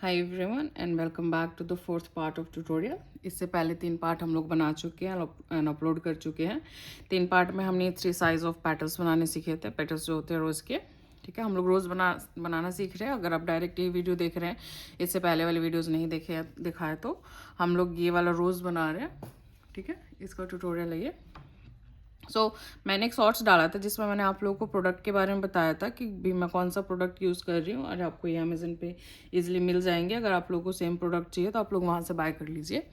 Hi everyone and welcome back to the fourth part of tutorial. इससे पहले 3 part हम लोग बना चुके हैं एंड अपलोड कर चुके हैं। 3 पार्ट में हमने 3 साइज ऑफ पेटल्स बनाने सीखे थे। पेटल्स जो होते हैं रोज़ के, ठीक है, हम लोग रोज़ बनाना सीख रहे हैं। अगर आप डायरेक्ट ये वीडियो देख रहे हैं, इससे पहले वाले वीडियोज़ नहीं दिखाए तो हम लोग ये वाला रोज़ बना रहे हैं, ठीक है। इसका ट्यूटोरियल है ये। मैंने एक शॉर्ट्स डाला था जिसमें मैंने आप लोगों को प्रोडक्ट के बारे में बताया था कि भी मैं कौन सा प्रोडक्ट यूज़ कर रही हूँ, और आपको ये अमेजन पे इजीली मिल जाएंगे। अगर आप लोगों को सेम प्रोडक्ट चाहिए तो आप लोग वहाँ से बाय कर लीजिए।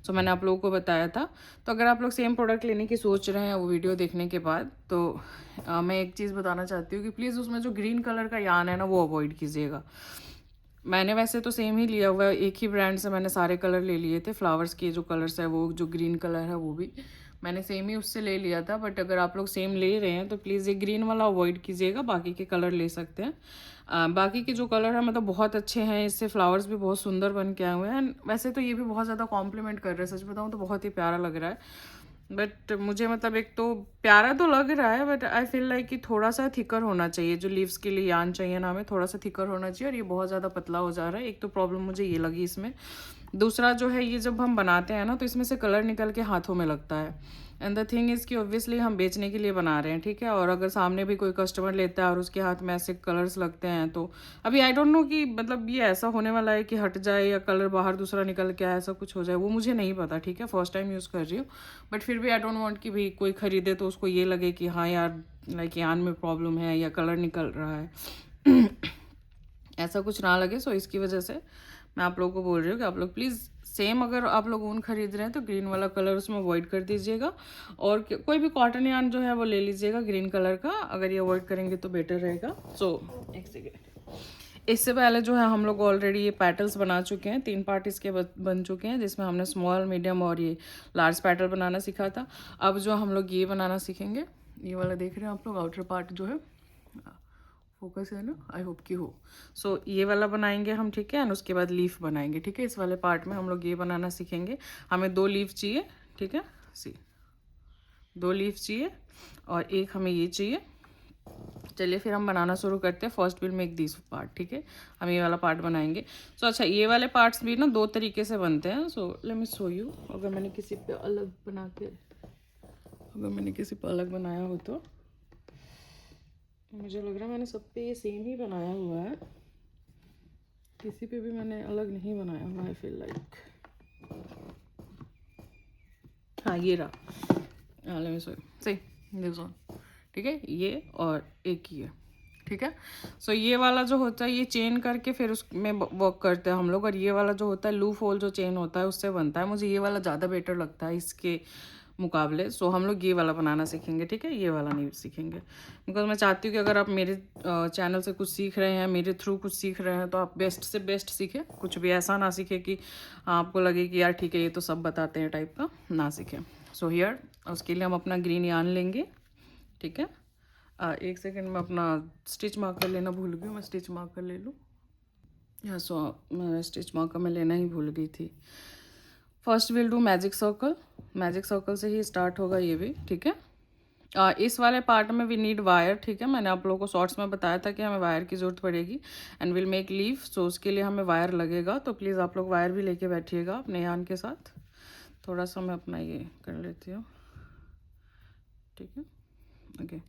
मैंने आप लोगों को बताया था। तो अगर आप लोग सेम प्रोडक्ट लेने की सोच रहे हैं वो वीडियो देखने के बाद, तो मैं एक चीज़ बताना चाहती हूँ कि प्लीज़ उसमें जो ग्रीन कलर का यान है ना, वो अवॉइड कीजिएगा। मैंने वैसे तो सेम ही लिया हुआ है, एक ही ब्रांड से मैंने सारे कलर ले लिए थे। फ्लावर्स के जो कलर्स है, वो जो ग्रीन कलर है वो भी मैंने सेम ही उससे ले लिया था। बट अगर आप लोग सेम ले रहे हैं तो प्लीज़ ये ग्रीन वाला अवॉइड कीजिएगा, बाकी के कलर ले सकते हैं। बाकी के जो कलर है मतलब बहुत अच्छे हैं, इससे फ्लावर्स भी बहुत सुंदर बन के आए हुए हैं। एंड वैसे तो ये भी बहुत ज़्यादा कॉम्प्लीमेंट कर रहे हैं, सच बताऊँ तो बहुत ही प्यारा लग रहा है। बट मुझे मतलब एक तो प्यारा तो लग रहा है, बट आई फील लाइक कि थोड़ा सा थिकर होना चाहिए। जो लीव्स के लिए यान चाहिए ना, हमें थोड़ा सा थिकर होना चाहिए, और ये बहुत ज़्यादा पतला हो जा रहा है। एक तो प्रॉब्लम मुझे ये लगी इसमें। दूसरा जो है, ये जब हम बनाते हैं ना तो इसमें से कलर निकल के हाथों में लगता है। एंड द थिंग इज़ कि ऑब्वियसली हम बेचने के लिए बना रहे हैं, ठीक है। और अगर सामने भी कोई कस्टमर लेता है और उसके हाथ में ऐसे कलर्स लगते हैं, तो अभी आई डोंट नो कि मतलब ये ऐसा होने वाला है कि हट जाए या कलर बाहर दूसरा निकल के आए, ऐसा कुछ हो जाए, वो मुझे नहीं पता, ठीक है। फर्स्ट टाइम यूज़ कर रही हूँ। बट फिर भी आई डोंट वांट कि भाई कोई ख़रीदे तो उसको ये लगे कि हाँ यार, लाइक यान में प्रॉब्लम है या कलर निकल रहा है। ऐसा कुछ ना लगे। इसकी वजह से मैं आप लोगों को बोल रही हूँ कि आप लोग प्लीज़ सेम, अगर आप लोग ऊन खरीद रहे हैं तो ग्रीन वाला कलर उसमें अवॉइड कर दीजिएगा। और कोई भी कॉटन यान जो है वो ले लीजिएगा ग्रीन कलर का। अगर ये अवॉइड करेंगे तो बेटर रहेगा। एक सेकेंड। इससे पहले जो है हम लोग ऑलरेडी ये पैटल्स बना चुके हैं। 3 पार्ट इसके बन चुके हैं, जिसमें हमने स्मॉल, मीडियम और ये लार्ज पैटल बनाना सीखा था। अब जो हम लोग ये बनाना सीखेंगे, ये वाला देख रहे हैं आप लोग, आउटर पार्ट जो है, फोकस है ना, आई होप की हो। ये वाला बनाएंगे हम, ठीक है। एंड उसके बाद लीफ बनाएंगे, ठीक है। इस वाले पार्ट में हम लोग ये बनाना सीखेंगे। हमें 2 लीफ चाहिए, ठीक है। सी 2 लीफ चाहिए और एक हमें ये चाहिए। चलिए फिर हम बनाना शुरू करते हैं। First will make this part, ठीक है। हम ये वाला पार्ट बनाएंगे। अच्छा, ये वाले पार्ट्स भी ना 2 तरीके से बनते हैं। Let me show you. अगर मैंने किसी पे अलग बनाया हो तो मुझे लग रहा है मैंने सब पे ये सेम ही बनाया हुआ है, किसी पे भी मैंने अलग नहीं बनाया हुआ। आई फील लाइक, हाँ ये रहा, लेट मी शो यू, सही दिस वन, ठीक है। ये और एक ये, ठीक है। ये वाला जो होता है ये चेन करके फिर उसमें वर्क करते हैं हम लोग, और ये वाला जो होता है लूप होल जो चेन होता है उससे बनता है। मुझे ये वाला ज़्यादा बेटर लगता है इसके मुकाबले। हम लोग ये वाला बनाना सीखेंगे, ठीक है। ये वाला नहीं सीखेंगे, बिकॉज मैं चाहती हूँ कि अगर आप मेरे चैनल से कुछ सीख रहे हैं, मेरे थ्रू कुछ सीख रहे हैं, तो आप बेस्ट से बेस्ट सीखें। कुछ भी ऐसा ना सीखें कि आपको लगे कि यार ठीक है ये तो सब बताते हैं टाइप का, ना सीखें। हियर उसके लिए हम अपना ग्रीन यान लेंगे, ठीक है। एक सेकेंड में अपना स्टिच मार्कर लेना भूल गई हूँ, मैं स्टिच मार्कर ले लूँ। या मैं स्टिच मार्कर में लेना ही भूल गई थी। First will do magic circle. Magic circle से ही स्टार्ट होगा ये भी, ठीक है। इस वाले पार्ट में वी नीड वायर, ठीक है। मैंने आप लोगों को शॉर्ट्स में बताया था कि हमें वायर की ज़रूरत पड़ेगी। एंड विल मेक लीफ, उसके लिए हमें वायर लगेगा। तो प्लीज़ आप लोग वायर भी लेके बैठिएगा अपने यान के साथ। थोड़ा सा मैं अपना ये कर लेती हूँ, ठीक है। ओके,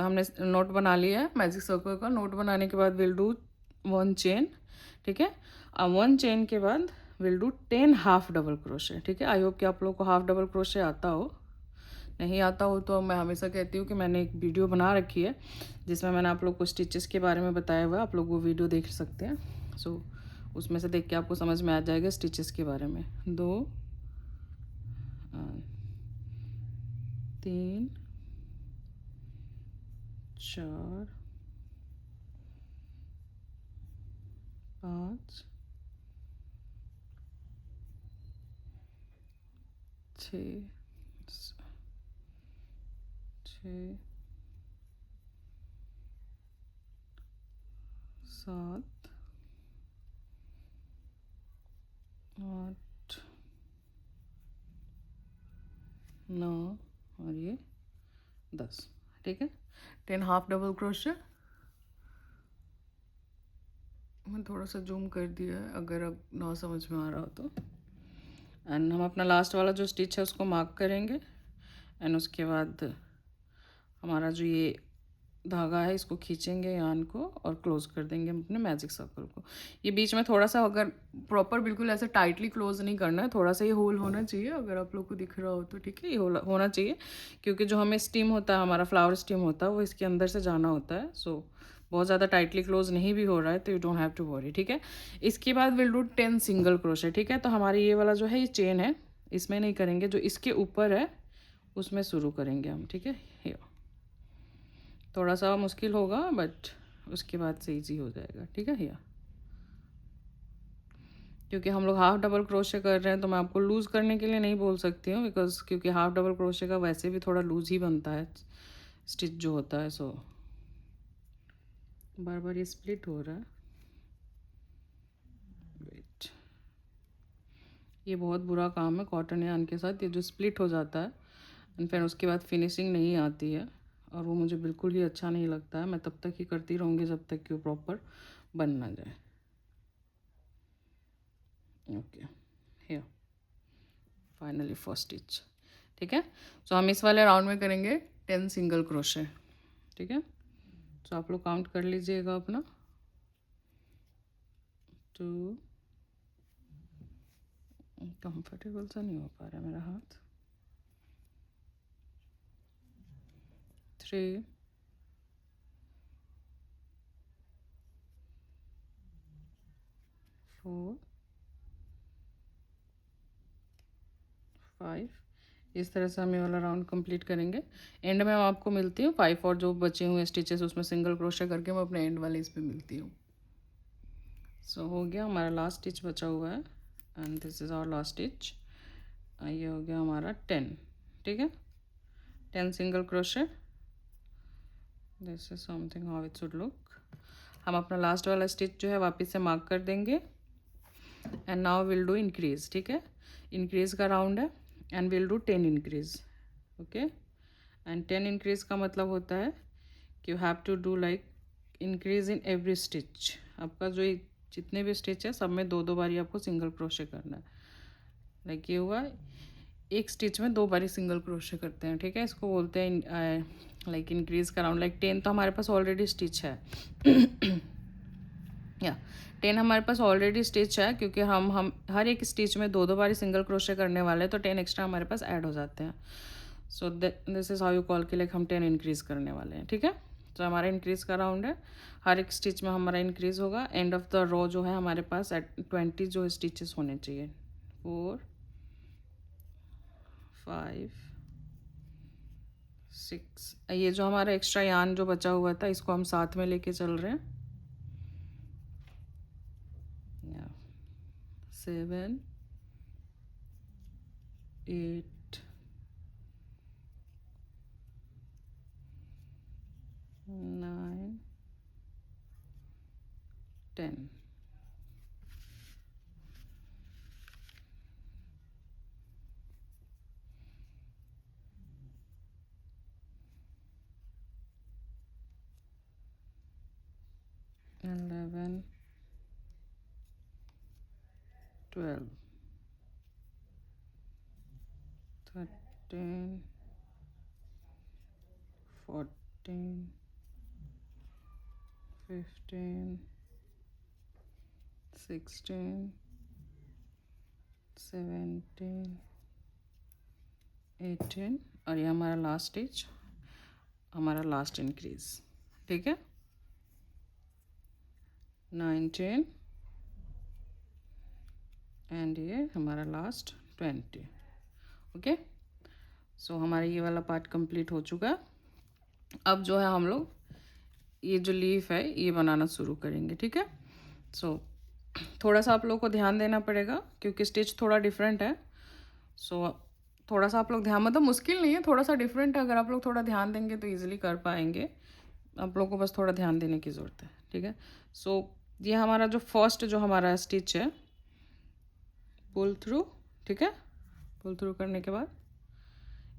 हमने नोट बना लिया है मैजिक सर्कल का। नोट बनाने के बाद विल डू 1 चेन, ठीक है। 1 चेन के बाद will do 10 half double crochet, ठीक है। आई होप कि आप लोग को हाफ डबल क्रोशे आता हो। नहीं आता हो तो मैं हमेशा कहती हूँ कि मैंने एक वीडियो बना रखी है जिसमें मैंने आप लोग को स्टिचेस के बारे में बताया हुआ है। आप लोग वो वीडियो देख सकते हैं। उसमें से देख के आपको समझ में आ जाएगा स्टिचेस के बारे में। 2 3 4 5 6 6 7 8 9 और ये 10, ठीक है। 10 हाफ डबल क्रोशे, मैं थोड़ा सा जूम कर दिया है अगर अब ना समझ में आ रहा हो तो। एंड हम अपना लास्ट वाला जो स्टिच है उसको मार्क करेंगे एंड उसके बाद हमारा जो ये धागा है इसको खींचेंगे यान को और क्लोज कर देंगे अपने मैजिक सर्कल को। ये बीच में थोड़ा सा अगर प्रॉपर बिल्कुल ऐसे टाइटली क्लोज नहीं करना है, थोड़ा सा ये होल होना चाहिए, अगर आप लोग को दिख रहा हो तो ठीक है, ये होना चाहिए क्योंकि जो हमें स्टीम होता है, हमारा फ्लावर स्टीम होता है, वो इसके अंदर से जाना होता है। सो बहुत ज़्यादा टाइटली क्लोज नहीं भी हो रहा है तो you don't have to worry, ठीक है। इसके बाद विल डू 10 सिंगल क्रोशे, ठीक है। तो हमारी ये वाला जो है ये चेन है, इसमें नहीं करेंगे, जो इसके ऊपर है उसमें शुरू करेंगे हम, ठीक है। ये थोड़ा सा मुश्किल होगा बट उसके बाद से इजी हो जाएगा, ठीक है। या क्योंकि हम लोग हाफ डबल क्रोशे कर रहे हैं तो मैं आपको लूज़ करने के लिए नहीं बोल सकती हूँ, बिकॉज क्योंकि हाफ डबल क्रोशे का वैसे भी थोड़ा लूज़ ही बनता है स्टिच जो होता है। सो बार बार ये स्प्लिट हो रहा है, वेट, ये बहुत बुरा काम है कॉटन यार्न के साथ, ये जो स्प्लिट हो जाता है एंड फिर उसके बाद फिनिशिंग नहीं आती है और वो मुझे बिल्कुल ही अच्छा नहीं लगता है। मैं तब तक ही करती रहूँगी जब तक कि वो प्रॉपर बन ना जाए। Okay, here finally first stitch, ठीक है। सो हम इस वाले राउंड में करेंगे 10 सिंगल क्रोशे, ठीक है। सो आप लोग काउंट कर लीजिएगा अपना। 2, कंफर्टेबल सा नहीं हो पा रहा मेरा हाथ, 3, 4, 5। इस तरह से हम ये वाला राउंड कंप्लीट करेंगे। एंड में मैं आपको मिलती हूँ 5 और जो बचे हुए स्टिचेस उसमें सिंगल क्रोशे करके मैं अपने एंड वाले इस पे मिलती हूँ। सो हो गया, हमारा लास्ट स्टिच बचा हुआ है and this is our last stitch. ये हो गया हमारा 10, ठीक है, 10 single crochet. This is something how it should look. हम अपना लास्ट वाला स्टिच जो है वापस से मार्क कर देंगे and now will do increase, ठीक है। इंक्रीज का राउंड है and will do 10 increase, okay. And 10 increase का मतलब होता है कि you have to do like increase in every stitch. आपका जो जितने भी स्टिच है सब में 2-2 बारी आपको सिंगल क्रोशे करना है। लाइक ये हुआ, एक स्टिच में 2 बारी सिंगल क्रोशे करते हैं, ठीक है। इसको बोलते हैं लाइक इंक्रीज का राउंड। लाइक 10 तो हमारे पास ऑलरेडी स्टिच है या 10 हमारे पास ऑलरेडी स्टिच है क्योंकि हम हर एक स्टिच में 2-2 बारी सिंगल क्रोशे करने वाले हैं, तो 10 एक्स्ट्रा हमारे पास ऐड हो जाते हैं। So this is how you call कि लाइक हम 10 इंक्रीज़ करने वाले हैं, ठीक है। तो हमारा इंक्रीज़ का राउंड है, हर एक स्टिच में हमारा इंक्रीज़ होगा। एंड ऑफ द रो जो है हमारे पास 20 जो स्टिचेस होने चाहिए, 4, 5, 6। ये जो हमारा एक्स्ट्रा यान जो बचा हुआ था इसको हम साथ में लेके चल रहे हैं। 7, 8, 9, 10। 11, 12, 13, 14, 15, 16, 17, 18 और ये हमारा लास्ट स्टिच, हमारा लास्ट इंक्रीज, ठीक है। 19 एंड ये हमारा लास्ट 20, ओके। सो हमारा ये वाला पार्ट कंप्लीट हो चुका है। अब जो है हम लोग ये जो लीफ है ये बनाना शुरू करेंगे, ठीक है। सो थोड़ा सा आप लोगों को ध्यान देना पड़ेगा क्योंकि स्टिच थोड़ा डिफरेंट है। सो थोड़ा सा आप लोग ध्यान, मतलब मुश्किल नहीं है, थोड़ा सा डिफरेंट है, अगर आप लोग थोड़ा ध्यान देंगे तो ईजिली कर पाएंगे। आप लोगों को बस थोड़ा ध्यान देने की ज़रूरत है, ठीक है। सो ये हमारा जो फर्स्ट जो हमारा स्टिच है, पुल थ्रू, ठीक है। पुल थ्रू करने के बाद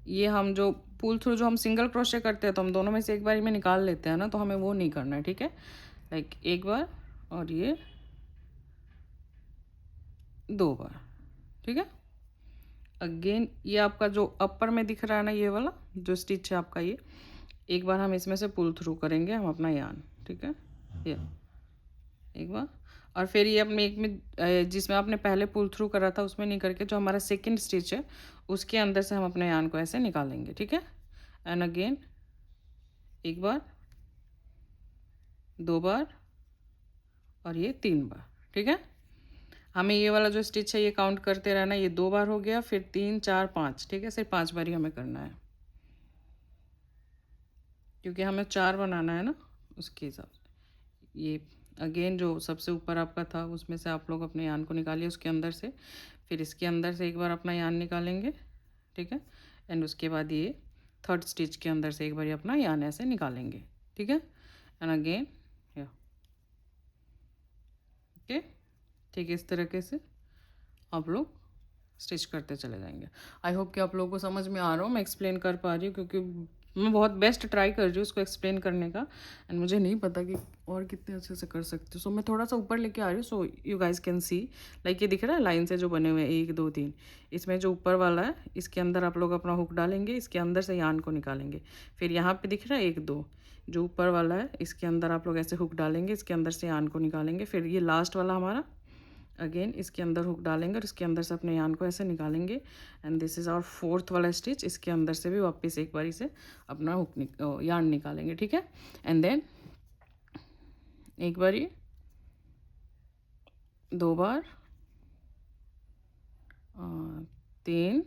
ये हम जो पुल थ्रू जो हम सिंगल क्रोशे करते हैं तो हम दोनों में से एक बारी में निकाल लेते हैं ना, तो हमें वो नहीं करना है, ठीक है। लाइक एक बार और ये 2 बार, ठीक है। अगेन ये आपका जो अपर में दिख रहा है ना, ये वाला जो स्टिच है आपका, ये एक बार हम इसमें से पुल थ्रू करेंगे हम अपना यान, ठीक है। ये एक बार, और फिर ये अपने एक में जिसमें आपने पहले पुल थ्रू करा था उसमें नहीं करके, जो हमारा सेकंड स्टिच है उसके अंदर से हम अपने यान को ऐसे निकालेंगे, ठीक है। एंड अगेन एक बार, 2 बार और ये 3 बार, ठीक है। हमें ये वाला जो स्टिच है ये काउंट करते रहना। ये 2 बार हो गया, फिर 3 4 5, ठीक है। सिर्फ 5 बार ही हमें करना है क्योंकि हमें 4 बनाना है ना, उसके हिसाब से। ये अगेन जो सबसे ऊपर आपका था उसमें से आप लोग अपने यान को निकालिए उसके अंदर से, फिर इसके अंदर से एक बार अपना यान निकालेंगे, ठीक है। एंड उसके बाद ये थर्ड स्टिच के अंदर से एक बार अपना यान ऐसे निकालेंगे, ठीक है। एंड अगेन या ओके, ठीक है। इस तरीके से आप लोग स्टिच करते चले जाएंगे। आई होप कि आप लोगों को समझ में आ रहा हो, मैं एक्सप्लेन कर पा रही हूँ क्योंकि मैं बहुत बेस्ट ट्राई कर रही हूँ इसको एक्सप्लेन करने का, एंड मुझे नहीं पता कि और कितने अच्छे से कर सकते हो। सो मैं थोड़ा सा ऊपर लेके आ रही हूँ so you guys can see. Like ये दिख रहा है लाइन से जो बने हुए हैं 1 2 3, इसमें जो ऊपर वाला है इसके अंदर आप लोग अपना हुक डालेंगे, इसके अंदर से यान को निकालेंगे। फिर यहाँ पे दिख रहा है 1 2, जो ऊपर वाला है इसके अंदर आप लोग ऐसे हुक डालेंगे, इसके अंदर से यान को निकालेंगे। फिर ये लास्ट वाला हमारा अगेन इसके अंदर हुक डालेंगे और इसके अंदर से अपने यान को ऐसे निकालेंगे। And this is our fourth वाला स्टिच। इसके अंदर से भी वापस एक बारी से अपना यान निकालेंगे, ठीक है। एंड देन एक बारी, 2 बार, 3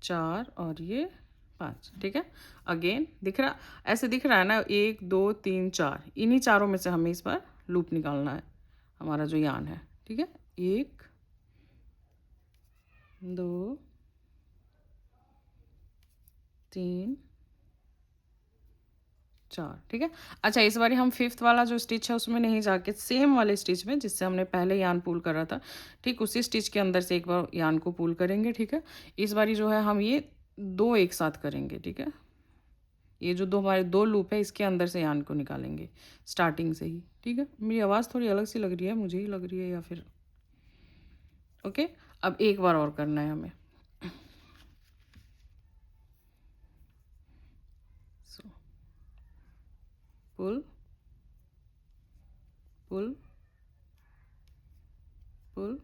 4 और ये 5, ठीक है। अगेन दिख रहा, ऐसे दिख रहा है ना, 1 2 3 4, इन्हीं चारों में से हमें इस बार लूप निकालना है हमारा जो यान है, ठीक है। 1 2 3 4, ठीक है। अच्छा, इस बार हम फिफ्थ वाला जो स्टिच है उसमें नहीं जाके सेम वाले स्टिच में जिससे हमने पहले यान पुल करा था, ठीक उसी स्टिच के अंदर से एक बार यान को पुल करेंगे, ठीक है। इस बारी जो है हम ये 2 एक साथ करेंगे, ठीक है। ये जो हमारे 2 लूप है इसके अंदर से यान को निकालेंगे स्टार्टिंग से ही, ठीक है। मेरी आवाज़ थोड़ी अलग सी लग रही है, मुझे ही लग रही है या फिर ओके। अब एक बार और करना है हमें। सो पुल पुल पुल,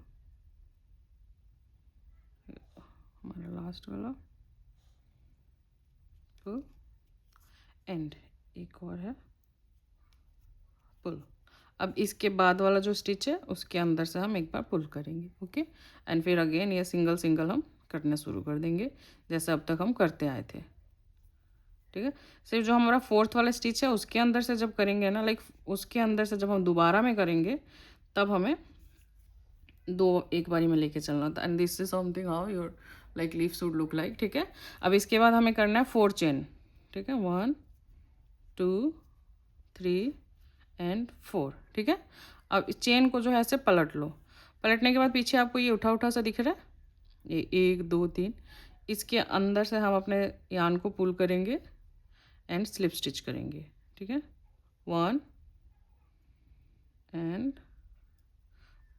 हमारा लास्ट वाला पुल, एंड एक और है पुल। अब इसके बाद वाला जो स्टिच है उसके अंदर से हम एक बार पुल करेंगे, ओके। एंड फिर अगेन ये सिंगल सिंगल हम करना शुरू कर देंगे जैसे अब तक हम करते आए थे, ठीक है। सिर्फ जो हमारा फोर्थ वाला स्टिच है उसके अंदर से जब करेंगे ना, लाइक उसके अंदर से जब हम दोबारा में करेंगे तब हमें 2 एक बारी में लेके चलना था। And this is something how your like leaf should look like, ठीक है। अब इसके बाद हमें करना है 4 चेन, ठीक है। 1 2 3 एंड 4, ठीक है। अब इस चेन को जो है ऐसे पलट लो। पलटने के बाद पीछे आपको ये उठा उठा सा दिख रहा है, ये 1 2 3, इसके अंदर से हम अपने यान को पुल करेंगे एंड स्लिप स्टिच करेंगे, ठीक है। 1 एंड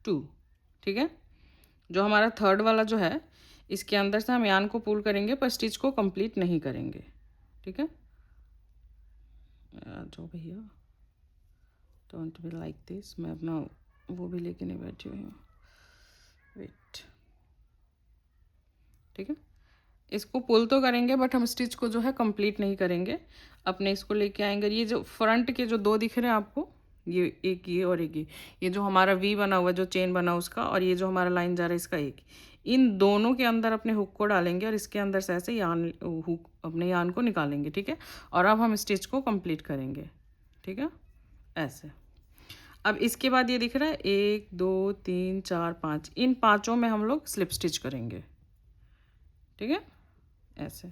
2, ठीक है। जो हमारा थर्ड वाला जो है इसके अंदर से हम यान को पुल करेंगे पर स्टिच को कंप्लीट नहीं करेंगे, ठीक है। जो भैया डोंट बी लाइक दिस, मैं अपना वो भी लेके नहीं बैठी हुई हूँ, वेट, ठीक है। इसको पुल तो करेंगे बट हम स्टिच को जो है कंप्लीट नहीं करेंगे। अपने इसको लेके आएंगे, ये जो फ्रंट के जो 2 दिख रहे हैं आपको, ये एक ये और एक ये जो हमारा वी बना हुआ है जो चेन बना उसका, और ये जो हमारा लाइन जा रहा है इसका एक, इन दोनों के अंदर अपने हुक को डालेंगे और इसके अंदर से ऐसे यान हुक अपने यान को निकालेंगे, ठीक है। और अब हम स्टिच को कंप्लीट करेंगे, ठीक है, ऐसे। अब इसके बाद ये दिख रहा है 1 2 3 4 5, इन पांचों में हम लोग स्लिप स्टिच करेंगे, ठीक है, ऐसे।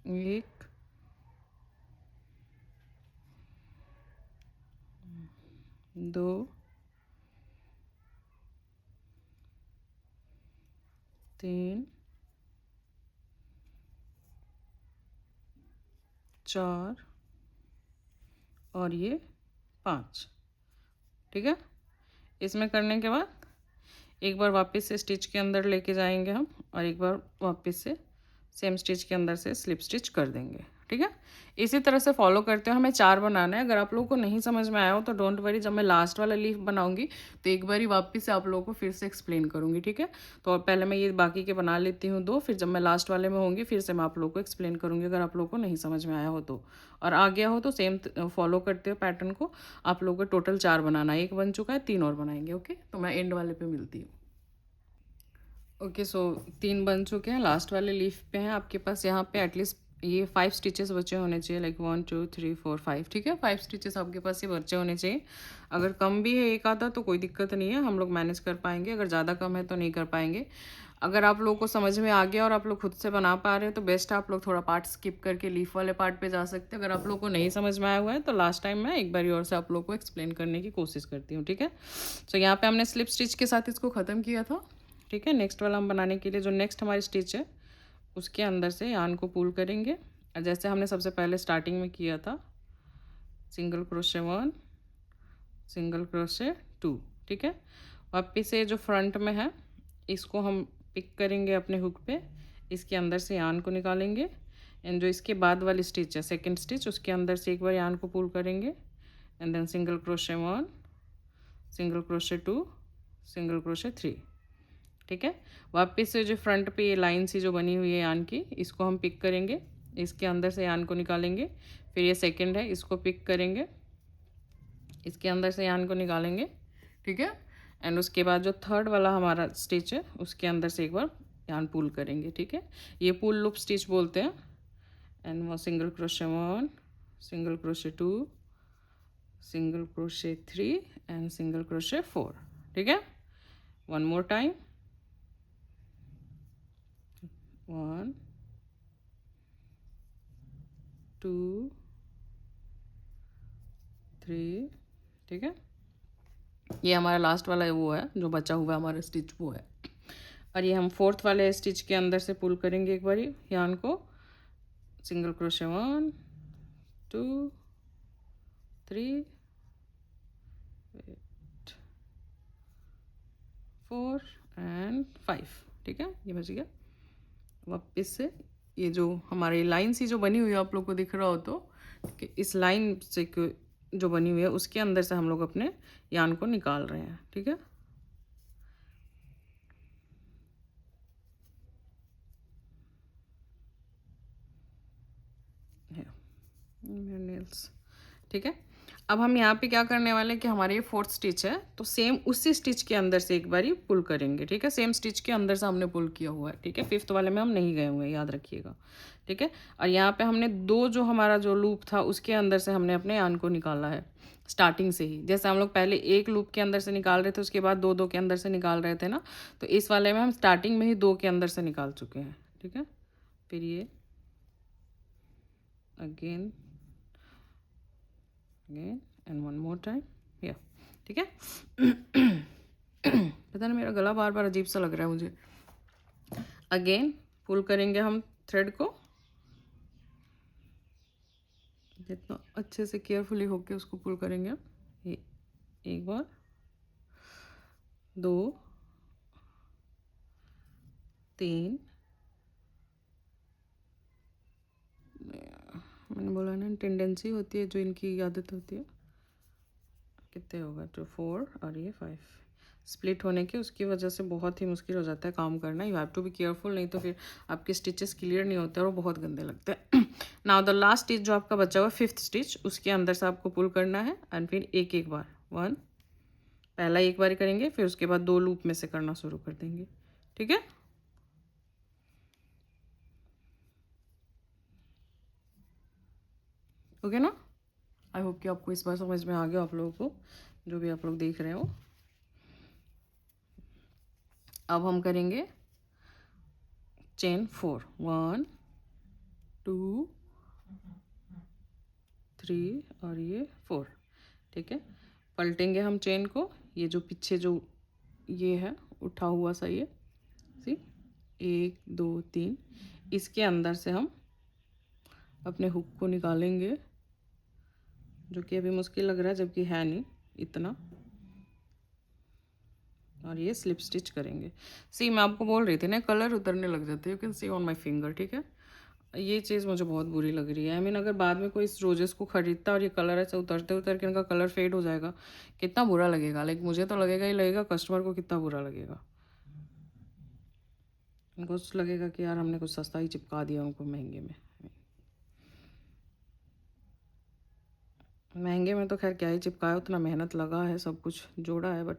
1 2 3 4 और ये 5, ठीक है। इसमें करने के बाद एक बार वापस से स्टिच के अंदर लेके जाएंगे हम, और एक बार वापस से सेम स्टिच के अंदर से स्लिप स्टिच कर देंगे, ठीक है। इसी तरह से फॉलो करते हुए हमें 4 बनाना है। अगर आप लोगों को नहीं समझ में आया हो तो डोंट वरी, जब मैं लास्ट वाला लीफ बनाऊंगी तो एक बार ही वापस से आप लोगों को फिर से एक्सप्लेन करूंगी, ठीक है। तो पहले मैं ये बाकी के बना लेती हूँ 2, फिर जब मैं लास्ट वाले में होंगी फिर से मैं आप लोगों को एक्सप्लेन करूँगी, अगर आप लोगों को नहीं समझ में आया हो तो। और आ गया हो तो सेम फॉलो करते हुए पैटर्न को आप लोगों को टोटल 4 बनाना है। 1 बन चुका है, 3 और बनाएंगे, ओके। तो मैं एंड वाले पे मिलती हूँ। ओके, सो 3 बन चुके हैं, लास्ट वाले लीफ पे हैं आपके पास। यहाँ पे एटलीस्ट ये 5 स्टिचेस बचे होने चाहिए, लाइक 1 2 3 4 5, ठीक है। 5 स्टिचेस आपके पास ये बचे होने चाहिए। अगर कम भी है एक आधा तो कोई दिक्कत नहीं है, हम लोग मैनेज कर पाएंगे। अगर ज़्यादा कम है तो नहीं कर पाएंगे। अगर आप लोगों को समझ में आ गया और आप लोग खुद से बना पा रहे हो तो बेस्ट है, आप लोग थोड़ा पार्ट स्किप करके लीफ वाले पार्ट पे जा सकते हैं। अगर आप लोग को नहीं समझ में आया हुआ है तो लास्ट टाइम मैं एक बार और से आप लोग को एक्सप्लेन करने की कोशिश करती हूँ, ठीक है। सो यहाँ पे हमने स्लिप स्टिच के साथ इसको ख़त्म किया था, ठीक है। नेक्स्ट वाला हम बनाने के लिए जो नेक्स्ट हमारी स्टिच है उसके अंदर से यान को पुल करेंगे, और जैसे हमने सबसे पहले स्टार्टिंग में किया था, सिंगल क्रोशे 1, सिंगल क्रोशे 2, ठीक है। वापिस से जो फ्रंट में है इसको हम पिक करेंगे अपने हुक पे, इसके अंदर से यान को निकालेंगे, एंड जो इसके बाद वाली स्टिच है सेकंड स्टिच, उसके अंदर से एक बार यान को पुल करेंगे, and then single crochet 1, single crochet 2, single crochet 3, ठीक है। वापस से जो फ्रंट पे ये लाइन सी जो बनी हुई है यान की, इसको हम पिक करेंगे, इसके अंदर से यान को निकालेंगे, फिर ये सेकंड है इसको पिक करेंगे, इसके अंदर से यान को निकालेंगे, ठीक है। एंड उसके बाद जो थर्ड वाला हमारा स्टिच है उसके अंदर से एक बार यान पुल करेंगे, ठीक है। ये पुल लूप स्टिच बोलते हैं। एंड वो single crochet 1, single crochet 2, single crochet 3 and single crochet 4, ठीक है। वन मोर टाइम, 1 2 3, ठीक है। ये हमारा लास्ट वाला वो है जो बचा हुआ हमारा स्टिच वो है। और ये हम फोर्थ वाले स्टिच के अंदर से पुल करेंगे एक बारी यान को, सिंगल क्रोशे 1 2 3 4 एंड 5, ठीक है। ये बच गया। वापस से ये जो हमारी लाइन सी जो बनी हुई है आप लोग को दिख रहा हो तो, ठीक है, इस लाइन से जो बनी हुई है उसके अंदर से हम लोग अपने यान को निकाल रहे हैं, ठीक है। नेल्स, ठीक है। अब हम यहाँ पे क्या करने वाले हैं कि हमारे ये फोर्थ स्टिच है तो सेम उसी स्टिच के अंदर से एक बारी पुल करेंगे, ठीक है। सेम स्टिच के अंदर से हमने पुल किया हुआ है, ठीक है। फिफ्थ वाले में हम नहीं गए हुए हैं, याद रखिएगा, ठीक है। और यहाँ पे हमने 2 जो हमारा जो लूप था उसके अंदर से हमने अपने यान को निकाला है स्टार्टिंग से ही। जैसे हम लोग पहले एक लूप के अंदर से निकाल रहे थे, उसके बाद 2 के अंदर से निकाल रहे थे ना, तो इस वाले में हम स्टार्टिंग में ही 2 के अंदर से निकाल चुके हैं, ठीक है। फिर ये again and one more time, या, ठीक है। पता नहीं मेरा गला बार बार अजीब सा लग रहा है मुझे। अगेन पुल करेंगे हम थ्रेड को, जितना अच्छे से केयरफुली होके उसको पुल करेंगे। ये एक बार, 2 3, मैंने बोला ना टेंडेंसी होती है जो इनकी आदत होती है। कितने होगा तो 4 और ये 5 स्प्लिट होने की उसकी वजह से बहुत ही मुश्किल हो जाता है काम करना। You have to be careful, नहीं तो फिर आपके स्टिचेस क्लियर नहीं होते और वो बहुत गंदे लगते हैं। नाउ द लास्ट स्टिच जो आपका बचा हुआ है फिफ्थ स्टिच, उसके अंदर से आपको पुल करना है, एंड फिर एक एक बार 1 पहला एक बार करेंगे, फिर उसके बाद 2 लूप में से करना शुरू कर देंगे, ठीक है। ओके ना। आई होप कि आपको इस बार समझ में आ गया, आप लोगों को जो भी आप लोग देख रहे हो। अब हम करेंगे चेन 4, 1 2 3 और ये 4, ठीक है। पलटेंगे हम चेन को, ये जो पीछे जो ये है उठा हुआ सा ये सी 1 2 3, इसके अंदर से हम अपने हुक को निकालेंगे, जो कि अभी मुश्किल लग रहा है जबकि है नहीं इतना। और ये स्लिप स्टिच करेंगे। सी मैं आपको बोल रही थी ना, कलर उतरने लग जाते हैं, you can see on my finger, ठीक है। ये चीज़ मुझे बहुत बुरी लग रही है। आई मीन अगर बाद में कोई इस रोजेस को खरीदता और ये कलर ऐसे उतरते उतर के इनका कलर फेड हो जाएगा, कितना बुरा लगेगा। लाइक मुझे तो लगेगा ही लगेगा, कस्टमर को कितना बुरा लगेगा। उनको लगेगा कि यार हमने कुछ सस्ता ही चिपका दिया उनको महंगे में। महंगे में तो खैर क्या ही चिपकाया, उतना मेहनत लगा है, सब कुछ जोड़ा है, बट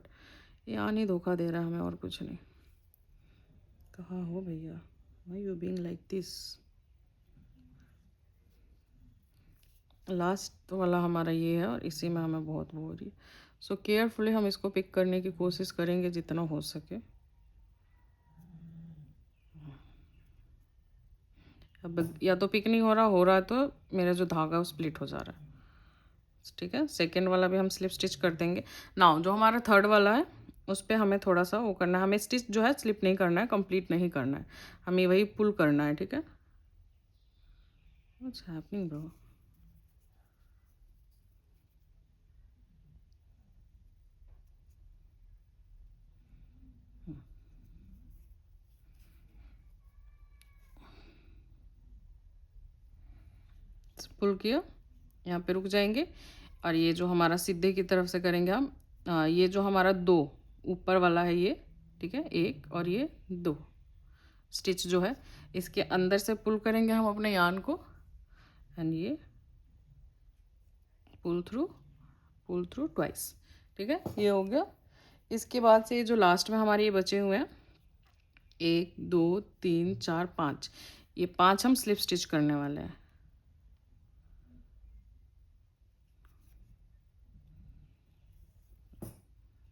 ये आन ही धोखा दे रहा है हमें और कुछ नहीं। कहाँ हो भैया, why you being like this. Last वाला हमारा ये है और इसी में हमें बहुत वो हो रही है। सो केयरफुली हम इसको पिक करने की कोशिश करेंगे जितना हो सके। अब या तो पिक नहीं हो रहा है तो मेरा जो धागा वो स्प्लिट हो जा रहा है, ठीक है। सेकेंड वाला भी हम स्लिप स्टिच कर देंगे। नाउ जो हमारा थर्ड वाला है उस पर हमें थोड़ा सा वो करना है, हमें स्टिच जो है स्लिप नहीं करना है, कंप्लीट नहीं करना है, हमें वही पुल करना है, ठीक है। What's happening bro. पुल किया, यहाँ पे रुक जाएंगे और ये जो हमारा सीधे की तरफ से करेंगे हम, ये जो हमारा दो ऊपर वाला है ये, ठीक है, एक और ये दो स्टिच जो है इसके अंदर से पुल करेंगे हम अपने यान को, एंड ये पुल थ्रू ट्वाइस, ठीक है। ये हो गया। इसके बाद से ये जो लास्ट में हमारे ये बचे हुए हैं 1 2 3 4 5, ये 5 हम स्लिप स्टिच करने वाले हैं।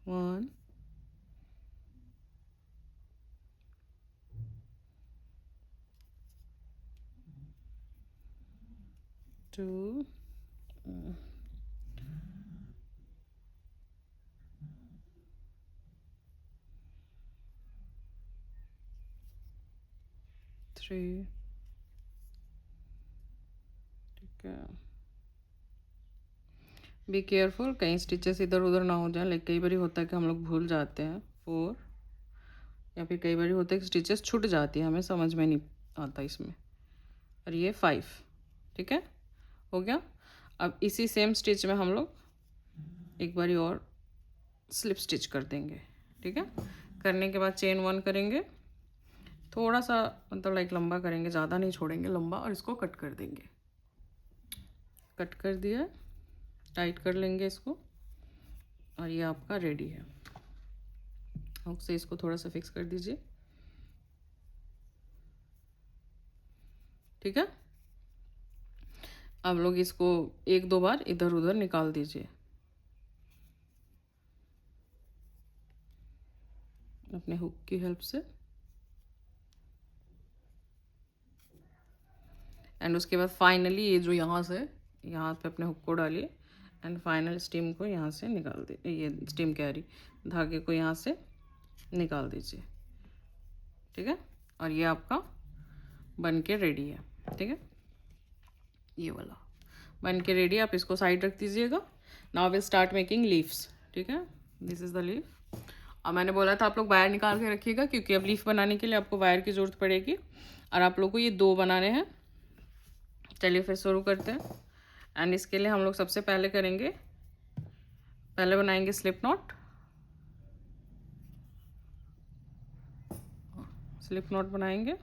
1 2 3, ठीक है। बी केयरफुल, कहीं स्टिचेस इधर उधर ना हो जाए। लाइक कई बार होता है कि हम लोग भूल जाते हैं 4, या फिर कई बार होता है कि स्टिचेस छूट जाती है, हमें समझ में नहीं आता इसमें। और ये 5, ठीक है, हो गया। अब इसी सेम स्टिच में हम लोग एक बारी और स्लिप स्टिच कर देंगे, ठीक है। करने के बाद चेन 1 करेंगे, थोड़ा सा मतलब लाइक लंबा करेंगे, ज़्यादा नहीं छोड़ेंगे लंबा, और इसको कट कर देंगे। कट कर दिया, टाइट कर लेंगे इसको और ये आपका रेडी है। हुक से इसको थोड़ा सा फिक्स कर दीजिए, ठीक है। अब लोग इसको 1-2 बार इधर उधर निकाल दीजिए अपने हुक की हेल्प से, एंड उसके बाद फाइनली ये जो यहाँ से यहाँ पे अपने हुक को डालिए एंड फाइनल स्टीम को यहाँ से निकाल दे, ये स्टीम कैरी धागे को यहाँ से निकाल दीजिए, ठीक है। और ये आपका बन के रेडी है, ठीक है। ये वाला बन के रेडी, आप इसको साइड रख दीजिएगा। Now will start making leaves, ठीक है। This is the leaf. अब मैंने बोला था आप लोग वायर निकाल के रखिएगा क्योंकि अब लीफ बनाने के लिए आपको वायर की ज़रूरत पड़ेगी, और आप लोग को ये 2 बनाने हैं। चलिए फिर शुरू करते हैं। एंड इसके लिए हम लोग सबसे पहले करेंगे, पहले बनाएंगे स्लिप नॉट। स्लिप नॉट बनाएंगे,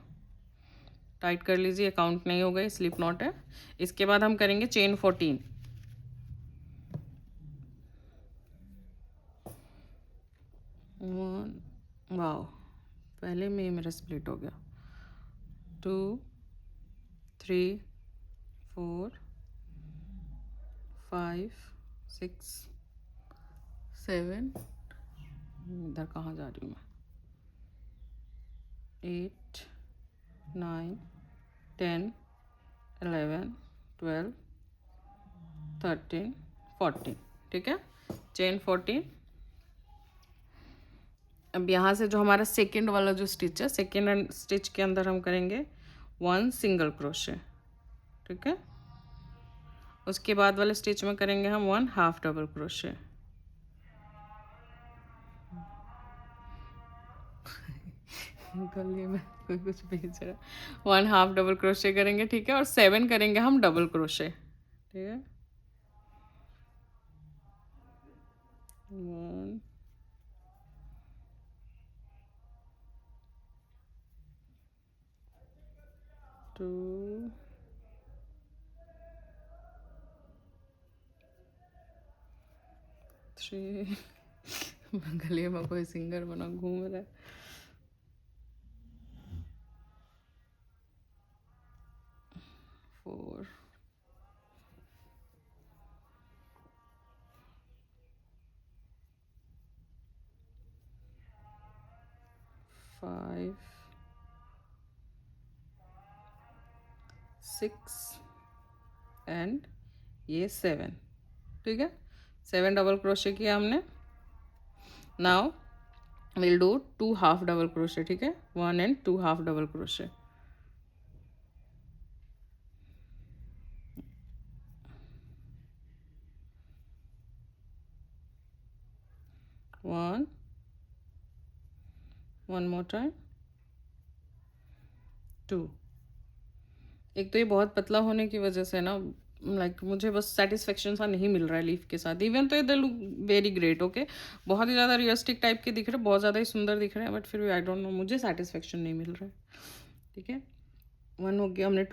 टाइट कर लीजिए, काउंट नहीं हो गई, स्लिप नॉट है। इसके बाद हम करेंगे चेन 14। वाओ, पहले में ही मेरा स्प्लिट हो गया। 2 3 4 5 6 7, इधर कहाँ जा रही हूँ मैं, 8 9 10 11 12 13 14, ठीक है। चेन 14। अब यहाँ से जो हमारा सेकेंड वाला जो स्टिच है, सेकेंड स्टिच के अंदर हम करेंगे 1 सिंगल क्रोशे, ठीक है। उसके बाद वाले स्टिच में करेंगे हम 1 हाफ डबल क्रोशे। गले में कोई कुछ भेज रहा है। 1 हाफ डबल क्रोशे करेंगे, ठीक है, और 7 करेंगे हम डबल क्रोशे, ठीक है। 1 2 3 गले में कोई सिंगर बना घूम रहा है। 4 5 6 एंड ये 7, ठीक है। 7 डबल क्रोशे किया हमने। Now will do 2 half double crochet, ठीक है, 1 and 2 half double crochet. 1 more time 2। एक तो ये बहुत पतला होने की वजह से ना, लाइक मुझे बस सेटिस्फेक्शन सा नहीं मिल रहा है लीफ के साथ। इवन तो ये लुक वेरी ग्रेट, ओके, बहुत ही ज़्यादा रियलिस्टिक टाइप के दिख रहे हैं, बहुत ज़्यादा ही सुंदर दिख रहे हैं, बट फिर भी आई डोंट नो, मुझे सेटिस्फेक्शन नहीं मिल रहा है, ठीक है। 1 हो गया, हमने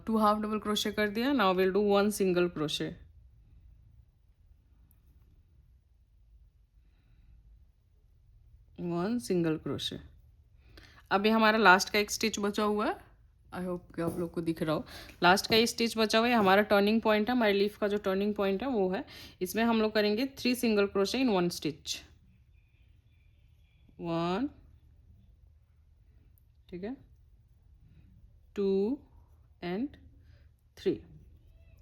2 हाफ डबल क्रोशे कर दिया। Now will do 1 single crochet. 1 single crochet. अभी हमारा लास्ट का एक स्टिच बचा हुआ है। आई होप कि आप लोग को दिख रहा हो। लास्ट का ये स्टिच बचा हुआ है, हमारा टर्निंग पॉइंट है, हमारे लीफ का जो टर्निंग पॉइंट है वो है। इसमें हम लोग करेंगे 3 सिंगल क्रोशे इन 1 स्टिच। 1, ठीक है, 2 एंड 3,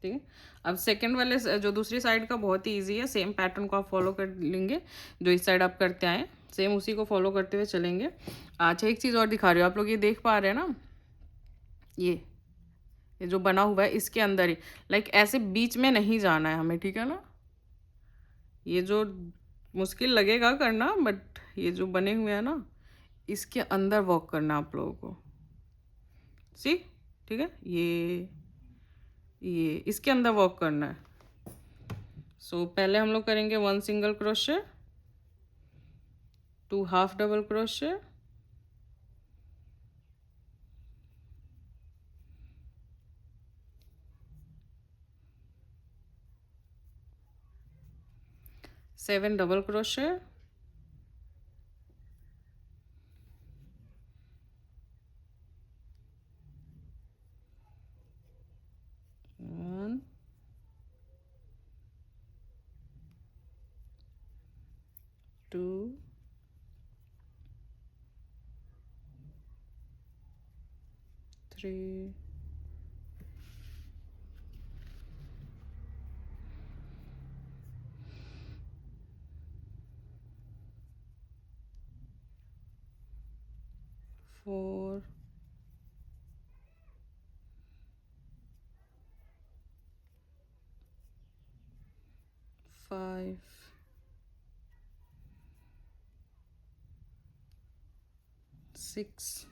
ठीक है। अब सेकंड वाले जो दूसरी साइड का बहुत ही इजी है, सेम पैटर्न को आप फॉलो कर लेंगे जो इस साइड आप करते आए, सेम उसी को फॉलो करते हुए चलेंगे। अच्छा, एक चीज़ और दिखा रही हूँ, आप लोग ये देख पा रहे हैं ना, ये जो बना हुआ है इसके अंदर ही, लाइक ऐसे बीच में नहीं जाना है हमें, ठीक है ना। ये जो मुश्किल लगेगा करना, बट ये जो बने हुए हैं ना, इसके अंदर वॉक करना आप लोगों को, सी, ठीक है। ये इसके अंदर वॉक करना है। सो पहले हम लोग करेंगे 1 single crochet, 2 half double crochet, 7 double crochet, 1 2 3 4 5 6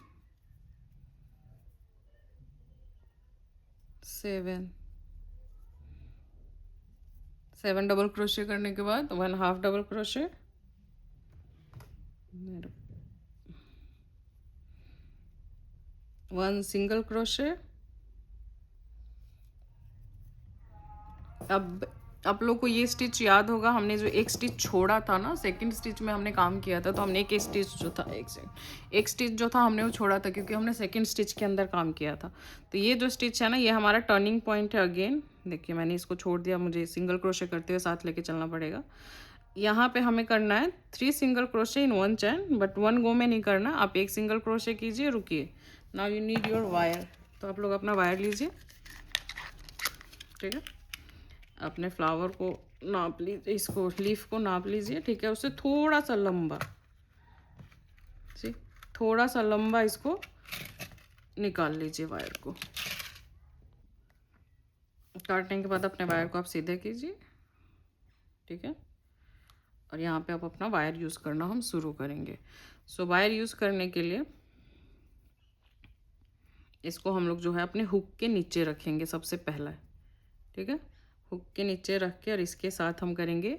7 double crochet करने के बाद 1 half double crochet, 1 single crochet. अब आप लोग को ये स्टिच याद होगा, हमने जो एक स्टिच छोड़ा था ना, सेकंड स्टिच में हमने काम किया था, तो हमने एक स्टिच जो था, एक स्टिच जो था हमने वो छोड़ा था, क्योंकि हमने सेकंड स्टिच के अंदर काम किया था। तो ये जो स्टिच है ना, ये हमारा टर्निंग पॉइंट है। अगेन देखिए, मैंने इसको छोड़ दिया, मुझे सिंगल क्रोशे करते हुए साथ लेके चलना पड़ेगा। यहाँ पे हमें करना है 3 single crochet in 1 chain, but 1 गो में नहीं करना। आप एक सिंगल क्रोशे कीजिए, रुकिए। Now you need your wire, तो आप लोग अपना वायर लीजिए, ठीक है। अपने फ्लावर को नाप लीजिए, इसको लीफ को नाप लीजिए, ठीक है, उससे थोड़ा सा लंबा, जी, थोड़ा सा लंबा इसको निकाल लीजिए वायर को, काटने के बाद अपने वायर को आप सीधे कीजिए, ठीक है। और यहाँ पे आप अपना वायर यूज़ करना हम शुरू करेंगे। सो वायर यूज़ करने के लिए इसको हम लोग जो है अपने हुक के नीचे रखेंगे सबसे पहला, ठीक है। हुक के नीचे रख के और इसके साथ हम करेंगे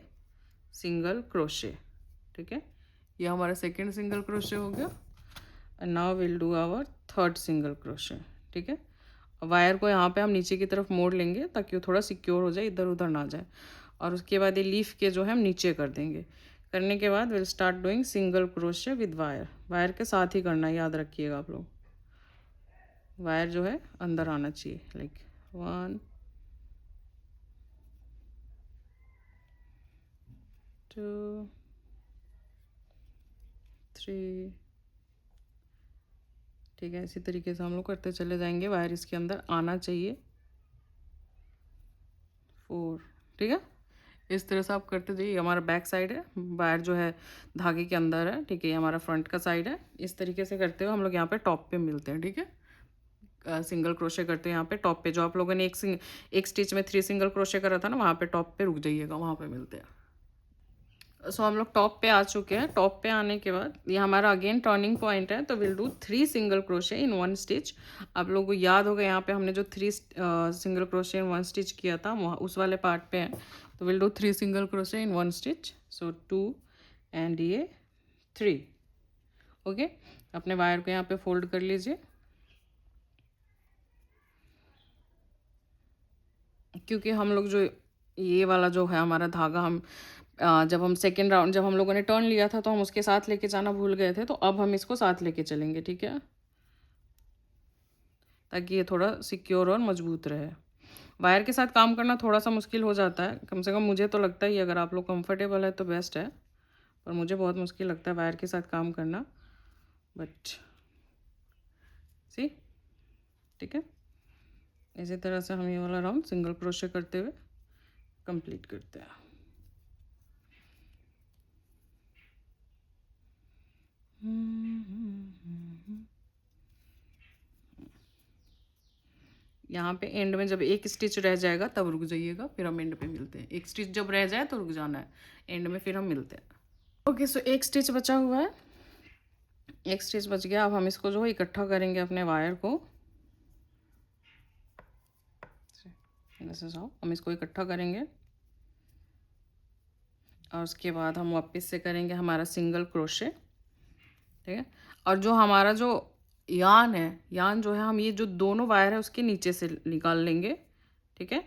सिंगल क्रोशे, ठीक है। ये हमारा सेकेंड सिंगल क्रोशे हो गया। And now will do our third single crochet, ठीक है। वायर को यहाँ पे हम नीचे की तरफ मोड़ लेंगे ताकि वो थोड़ा सिक्योर हो जाए, इधर उधर ना जाए। और उसके बाद ये लीफ के जो है हम नीचे कर देंगे। करने के बाद will start doing single crochet with wire. Wire के साथ ही करना है, याद रखिएगा आप लोग। वायर जो है अंदर आना चाहिए, लाइक 1 2 3, ठीक है। इसी तरीके से हम लोग करते चले जाएंगे। वायर इसके अंदर आना चाहिए, 4, ठीक है। इस तरह से आप करते जाइए। हमारा बैक साइड है, वायर जो है धागे के अंदर है, ठीक है। ये हमारा फ्रंट का साइड है। इस तरीके से करते हुए हम लोग यहाँ पे टॉप पे मिलते हैं, ठीक है। सिंगल क्रोशे करते हैं यहाँ पे टॉप पे। जो आप लोगों ने एक स्टिच में 3 सिंगल क्रोशे करा था ना, वहाँ पे टॉप पे रुक जाइएगा, वहाँ पे मिलते हैं। सो हम लोग टॉप पे आ चुके हैं। टॉप पे आने के बाद ये हमारा अगेन टर्निंग पॉइंट है, तो will do 3 single crochet in 1 stitch. आप लोगों को याद होगा यहाँ पे हमने जो 3 सिंगल क्रोशे इन 1 स्टिच किया था, वहाँ उस वाले पार्ट पे है। तो will do 3 single crochet in 1 stitch. So 2 and ये 3, ओके। अपने वायर को यहाँ पे फोल्ड कर लीजिए, क्योंकि हम लोग जो ये वाला जो है हमारा धागा, हम जब हम सेकेंड राउंड जब हम लोगों ने टर्न लिया था तो हम उसके साथ लेके जाना भूल गए थे। तो अब हम इसको साथ लेके चलेंगे, ठीक है, ताकि ये थोड़ा सिक्योर और मजबूत रहे। वायर के साथ काम करना थोड़ा सा मुश्किल हो जाता है, कम से कम मुझे तो लगता ही। अगर आप लोग कंफर्टेबल है तो बेस्ट है, पर मुझे बहुत मुश्किल लगता है वायर के साथ काम करना। बट सी, ठीक है। इसी तरह से हम ये वाला राउंड सिंगल क्रोशे करते हुए कंप्लीट करते हैं। यहाँ पे एंड में जब एक स्टिच रह जाएगा तब रुक जाइएगा, फिर हम एंड पे मिलते हैं। एक स्टिच जब रह जाए तो रुक जाना है, एंड में फिर हम मिलते हैं। ओके, सो एक स्टिच बचा हुआ है, एक स्टिच बच गया। अब हम इसको जो है इकट्ठा करेंगे अपने वायर को। हम इसको इकट्ठा करेंगे और उसके बाद हम वापस से करेंगे हमारा सिंगल क्रोशे, ठीक है। और जो हमारा जो यान है, यान जो है हम ये जो दोनों वायर है उसके नीचे से निकाल लेंगे, ठीक है।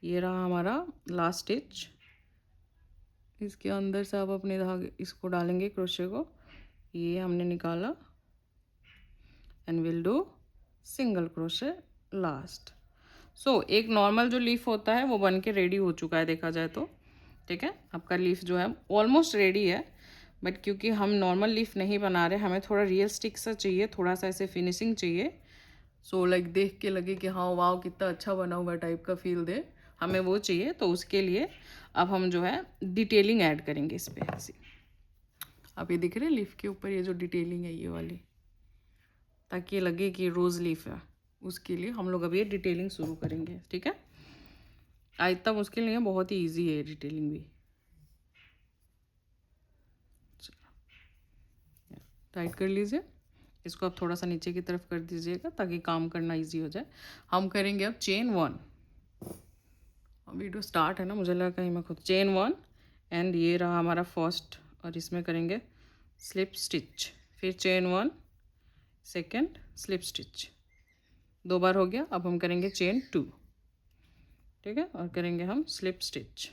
ये रहा हमारा लास्ट स्टिच। इसके अंदर से आप अपने धागे इसको डालेंगे, क्रोशे को। ये हमने निकाला and will do single crochet last. So एक नॉर्मल जो लीफ होता है वो बन के रेडी हो चुका है, देखा जाए तो, ठीक है। आपका लीफ जो है ऑलमोस्ट रेडी है। बट क्योंकि हम नॉर्मल लीफ नहीं बना रहे, हमें थोड़ा रियलिस्टिक सा चाहिए, थोड़ा सा ऐसे फिनिशिंग चाहिए। सो लाइक देख के लगे कि हाँ वाह कितना अच्छा बना हुआ टाइप का फील दे, हमें वो चाहिए। तो उसके लिए अब हम जो है डिटेलिंग ऐड करेंगे इस पर। ऐसी आप ये दिख रहे हैं लीफ के ऊपर ये जो डिटेलिंग है ये वाली, ताकि लगे कि रोज़ लीफ है, उसके लिए हम लोग अब ये डिटेलिंग शुरू करेंगे, ठीक है। इतना मुश्किल नहीं है, बहुत ही ईजी है डिटेलिंग भी। टाइट कर लीजिए इसको। अब थोड़ा सा नीचे की तरफ कर दीजिएगा ताकि काम करना इजी हो जाए। हम करेंगे अब चेन 1। वीडियो स्टार्ट है ना, मुझे लगा कहीं मैं खुद। चेन 1 एंड ये रहा हमारा फर्स्ट, और इसमें करेंगे स्लिप स्टिच। फिर चेन 1, सेकेंड स्लिप स्टिच, 2 बार हो गया। अब हम करेंगे चेन 2, ठीक है, और करेंगे हम स्लिप स्टिच,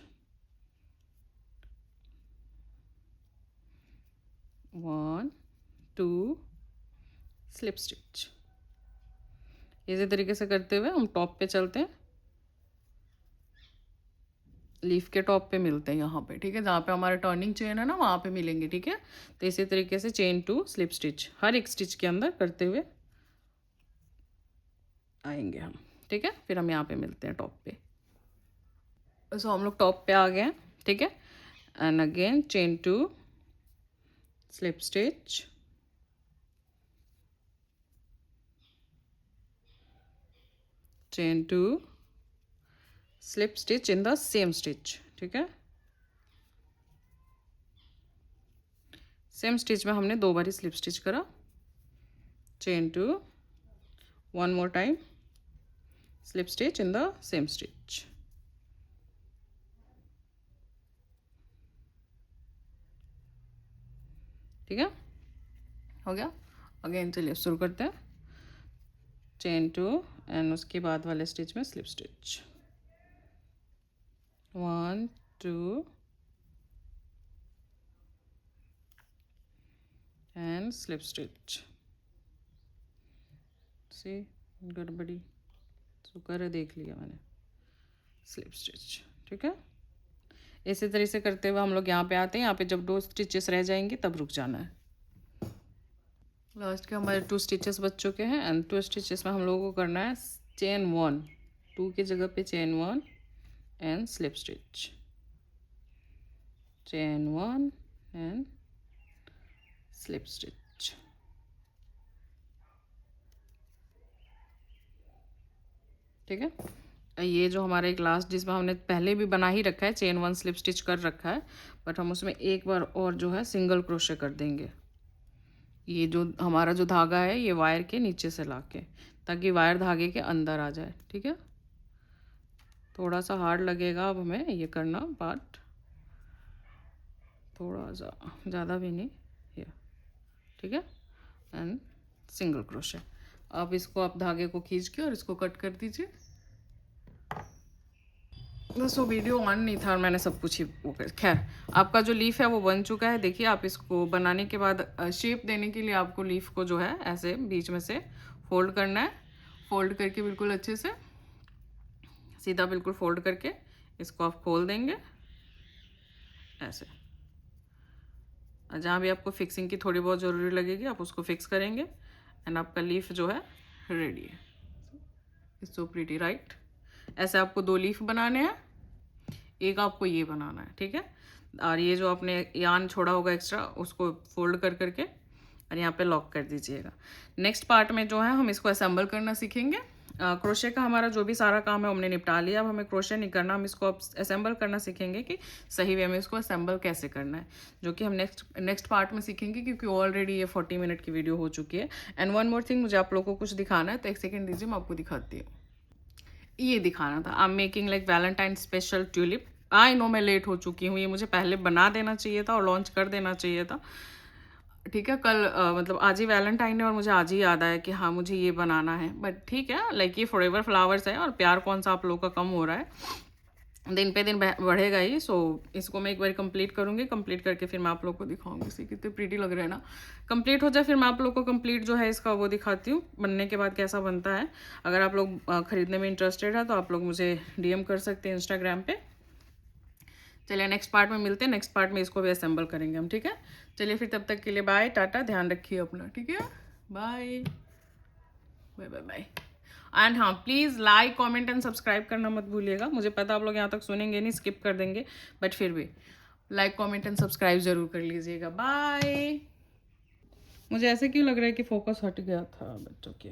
1 2 स्लिप स्टिच। इसी तरीके से करते हुए हम टॉप पे चलते हैं, लीफ के टॉप पे मिलते हैं यहाँ पे, ठीक है। जहाँ पे हमारा टर्निंग चेन है ना, वहाँ पे मिलेंगे, ठीक है। तो इसी तरीके से चेन 2 स्लिप स्टिच हर एक स्टिच के अंदर करते हुए आएंगे हम, ठीक है। फिर हम यहाँ पे मिलते हैं टॉप पे। सो हम लोग टॉप पे आ गए हैं, ठीक है। And again chain 2 slip stitch, chain 2 slip stitch in the same stitch, ठीक है। सेम स्टिच में हमने 2 बारी स्लिप स्टिच करा, chain 2, 1 more time slip stitch in the same stitch, ठीक है, हो गया। अगेन चलिए शुरू करते हैं, चेन 2 एंड उसके बाद वाले स्टिच में slip stitch, 1 2 and slip stitch. सी गड़बड़ी शुक्र है देख लिया मैंने, स्लिप स्टिच, ठीक है। इसी तरह से करते हुए हम लोग यहाँ पे आते हैं। यहाँ पे जब 2 स्टिचेस रह जाएंगे तब रुक जाना है। लास्ट के हमारे 2 स्टिचेस बच चुके हैं एंड 2 स्टिचेस में हम लोगों को करना है चेन 1, 2 की जगह पे chain 1 and slip stitch, chain 1 and slip stitch, ठीक है। ये जो हमारा एक लास्ट जिसमें हमने पहले भी बना ही रखा है, चेन 1 स्लिप स्टिच कर रखा है, बट हम उसमें एक बार और जो है सिंगल क्रोशे कर देंगे। ये जो हमारा जो धागा है ये वायर के नीचे से लाके, ताकि वायर धागे के अंदर आ जाए, ठीक है। थोड़ा सा हार्ड लगेगा अब हमें ये करना, बट थोड़ा सा ज़्यादा भी नहीं, ये ठीक है। And single crochet. अब इसको आप धागे को खींच के और इसको कट कर दीजिए। बस वो वीडियो ऑन नहीं था और मैंने सब कुछ ही वो कर, खैर आपका जो लीफ है वो बन चुका है। देखिए आप इसको बनाने के बाद शेप देने के लिए आपको लीफ को जो है ऐसे बीच में से फोल्ड करना है। फोल्ड करके बिल्कुल अच्छे से सीधा बिल्कुल फोल्ड करके इसको आप खोल देंगे ऐसे। जहाँ भी आपको फिक्सिंग की थोड़ी बहुत ज़रूरी लगेगी आप उसको फिक्स करेंगे एंड आपका लीफ जो है रेडी है। It's so pretty right. ऐसे आपको 2 लीफ बनाने हैं, एक आपको ये बनाना है, ठीक है। और ये जो आपने यान छोड़ा होगा एक्स्ट्रा उसको फोल्ड कर करके और यहाँ पे लॉक कर दीजिएगा। नेक्स्ट पार्ट में जो है हम इसको असेंबल करना सीखेंगे। क्रोशे का हमारा जो भी सारा काम है हमने निपटा लिया। अब हमें क्रोशे नहीं करना, हम इसको अब असेंबल करना सीखेंगे कि सही वे में इसको असेंबल कैसे करना है, जो कि हम नेक्स्ट पार्ट में सीखेंगे, क्योंकि ऑलरेडी ये 40 मिनट की वीडियो हो चुकी है। एंड वन मोर थिंग, मुझे आप लोगों को कुछ दिखाना है, तो 1 सेकेंड दीजिए मैं आपको दिखाती हूँ। ये दिखाना था, I am making like Valentine special tulip. I know मैं लेट हो चुकी हूँ, ये मुझे पहले बना देना चाहिए था और लॉन्च कर देना चाहिए था, ठीक है। कल मतलब आज ही वैलेंटाइन है और मुझे आज ही याद आया कि हाँ मुझे ये बनाना है, बट ठीक है, लाइक ये फॉरएवर फ्लावर्स है और प्यार कौन सा आप लोगों का कम हो रहा है, दिन पे दिन बढ़ेगा ही। सो इसको मैं एक बार कंप्लीट करूँगी, कंप्लीट करके फिर मैं आप लोग को दिखाऊंगी। इसी कितने प्रीटी लग रहा है ना। कंप्लीट हो जाए फिर मैं आप लोग को कंप्लीट जो है इसका वो दिखाती हूँ, बनने के बाद कैसा बनता है। अगर आप लोग ख़रीदने में इंटरेस्टेड है तो आप लोग मुझे DM कर सकते हैं इंस्टाग्राम पे। चलिए नेक्स्ट पार्ट में मिलते हैं, नेक्स्ट पार्ट में इसको भी असेंबल करेंगे हम, ठीक है। चलिए फिर तब तक के लिए बाय टाटा, ध्यान रखिए अपना, ठीक है, bye bye bye bye. And हाँ please like comment and subscribe करना मत भूलिएगा। मुझे पता आप लोग यहाँ तक सुनेंगे नहीं, स्किप कर देंगे, बट फिर भी लाइक कमेंट एंड सब्सक्राइब ज़रूर कर लीजिएगा। बाय। मुझे ऐसे क्यों लग रहा है कि फोकस हट गया था बच्चों के।